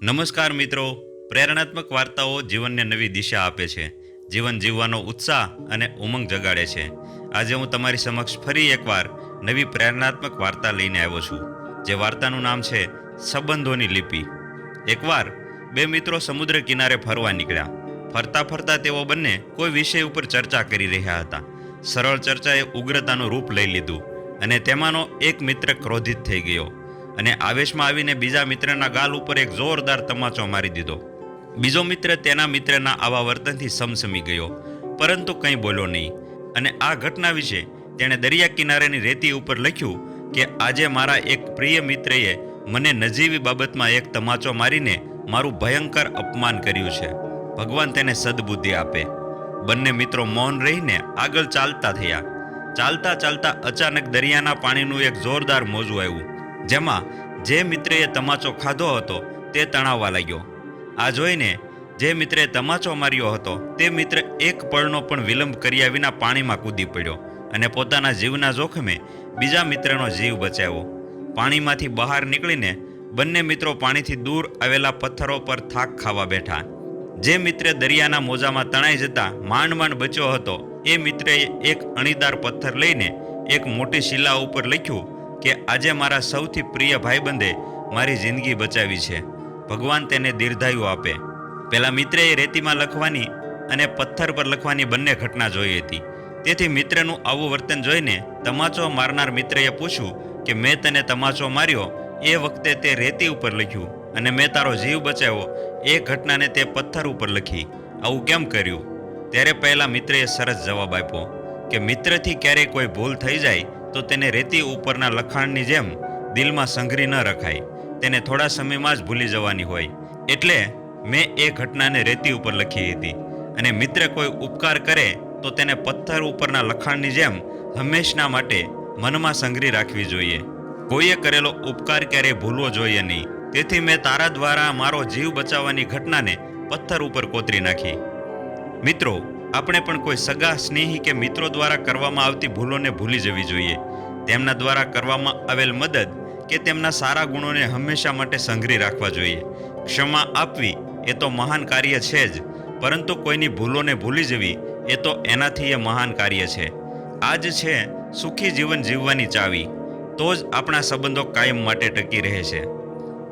નમસ્કાર મિત્રો, પ્રેરણાત્મક વાર્તાઓ જીવનને નવી દિશા આપે છે, જીવન જીવવાનો ઉત્સાહ અને ઉમંગ જગાડે છે. આજે હું તમારી સમક્ષ ફરી એકવાર નવી પ્રેરણાત્મક વાર્તા લઈને આવ્યો છું, જે વાર્તાનું નામ છે સંબંધોની લિપિ. એકવાર બે મિત્રો સમુદ્ર કિનારે ફરવા નીકળ્યા. ફરતા ફરતા તેઓ બંને કોઈ વિષય ઉપર ચર્ચા કરી રહ્યા હતા. સરળ ચર્ચાએ ઉગ્રતાનું રૂપ લઈ લીધું અને તેમાંનો એક મિત્ર ક્રોધિત થઈ ગયો અને આવેશમાં આવીને બીજા મિત્રના ગાલ ઉપર એક જોરદાર તમાચો મારી દીધો. બીજો મિત્ર તેના મિત્રના આવા વર્તનથી સમસમી ગયો, પરંતુ કંઈ બોલ્યો નહીં. અને આ ઘટના વિશે તેણે દરિયા કિનારેની રેતી ઉપર લખ્યું કે આજે મારા એક પ્રિય મિત્રએ મને નજીવી બાબતમાં એક તમાચો મારીને મારું ભયંકર અપમાન કર્યું છે. ભગવાન તેને સદબુદ્ધિ આપે. બંને મિત્રો મૌન રહીને આગળ ચાલતા થયા. ચાલતા ચાલતા અચાનક દરિયાના પાણીનું એક જોરદાર મોજું આવ્યું, જેમાં જે મિત્રએ તમાચો ખાધો હતો તે તણાવવા લાગ્યો. આ જોઈને જે મિત્રે તમાચો માર્યો હતો તે મિત્ર એક પળનો પણ વિલંબ કર્યા વિના પાણીમાં કૂદી પડ્યો અને પોતાના જીવના જોખમે બીજા મિત્રનો જીવ બચાવ્યો. પાણીમાંથી બહાર નીકળીને બંને મિત્રો પાણીથી દૂર આવેલા પથ્થરો પર થાક ખાવા બેઠા. જે મિત્રે દરિયાના મોજામાં તણાઈ જતા માંડ માંડ બચ્યો હતો, એ મિત્રે એક અણીદાર પથ્થર લઈને એક મોટી શિલા ઉપર લખ્યું કે આજે મારા સૌથી પ્રિય ભાઈબંધે મારી જિંદગી બચાવી છે. ભગવાન તેને દીર્ઘાયુ આપે. પેલા મિત્રએ રેતીમાં લખવાની અને પથ્થર પર લખવાની બંને ઘટના જોઈ હતી. તેથી મિત્રનું આવું વર્તન જોઈને તમાચો મારનાર મિત્રએ પૂછ્યું કે મેં તને તમાચો માર્યો એ વખતે તે રેતી ઉપર લખ્યું અને મેં તારો જીવ બચાવ્યો એ ઘટનાને તે પથ્થર ઉપર લખી. આવું કેમ કર્યું? ત્યારે પહેલા મિત્રએ સરસ જવાબ આપ્યો કે મિત્રથી ક્યારેય કોઈ ભૂલ થઈ જાય તો તેને રેતી ઉપરના લખાણની જેમ દિલમાં સંઘરી ન રખાય. તેને થોડા સમયમાં જ ભૂલી જવાની હોય. એટલે મેં એ ઘટનાને રેતી ઉપર લખી હતી. અને મિત્ર કોઈ ઉપકાર કરે તો તેને પથ્થર ઉપરના લખાણની જેમ હંમેશના માટે મનમાં સંઘરી રાખવી જોઈએ. કોઈએ કરેલો ઉપકાર ક્યારેય ભૂલવો જોઈએ નહીં. તેથી મેં તારા દ્વારા મારો જીવ બચાવવાની ઘટનાને પથ્થર ઉપર કોતરી નાખી. મિત્રો, આપણે પણ કોઈ સગા, સ્નેહી કે મિત્રો દ્વારા કરવામાં આવતી ભૂલોને ભૂલી જવી જોઈએ. તેમના દ્વારા કરવામાં આવેલ મદદ કે તેમના સારા ગુણોને હંમેશા માટે સંઘરી રાખવા જોઈએ. ક્ષમા આપવી એ તો મહાન કાર્ય છે જ, પરંતુ કોઈની ભૂલોને ભૂલી જવી એ તો એનાથી મહાન કાર્ય છે. આ જ છે સુખી જીવન જીવવાની ચાવી. તો જ આપણા સંબંધો કાયમ માટે ટકી રહે છે.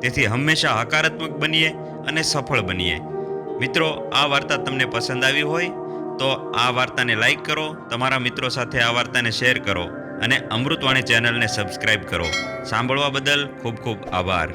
તેથી હંમેશા હકારાત્મક બનીએ અને સફળ બનીએ. મિત્રો, આ વાર્તા તમને પસંદ આવી હોય તો આ વાર્તાને લાઈક કરો, તમારા મિત્રો સાથે આ વાર્તાને શેર કરો અને અમૃતવાણી ચેનલને સબસ્ક્રાઈબ કરો. સાંભળવા બદલ ખૂબ ખૂબ આભાર.